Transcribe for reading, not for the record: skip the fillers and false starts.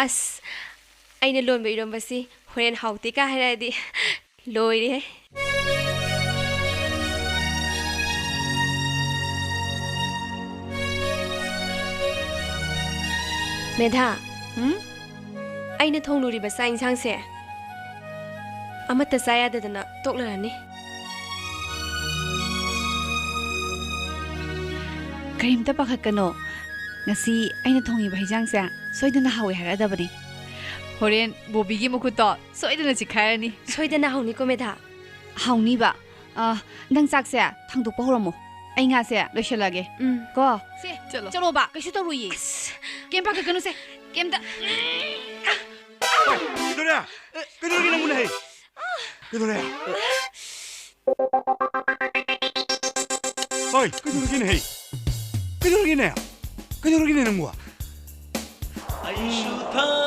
ꯑꯁ ꯑꯩꯅ ꯂꯣꯟꯕ ꯏꯔꯣꯝꯕꯁꯤ ꯍꯣꯔꯦꯟ ꯍꯥꯎꯇꯦ ꯀꯥ ꯍꯥꯏꯔꯗꯤ ꯂꯣꯏꯔꯦ ꯃꯦꯙꯥ ꯑꯩꯅ ꯊꯣꯡꯂꯨꯔꯤꯕ ꯆꯥꯛ ꯏꯟꯁꯥꯡꯁꯦ ꯑꯃꯠꯇ ꯆꯥ ꯌꯥꯗꯗꯅ ꯇꯣꯛꯂꯔꯅꯤ ꯀꯔꯤꯝꯇ ꯄꯥꯈꯠꯀꯅꯣ ngasi aina thongiba hijangse soidana hawe haradabani horen bobigi mukhuto soidana chikhairani soidana hauni ko medha hauni ba nang chakse thangdokpa horamo ai nga se loishalage ko se chalo ba kaisu toruyi kem pakakanu se kem da kidore kidore gina muna he kidore hoy kidore gina he kidore gina nangwa Eishu Thamoi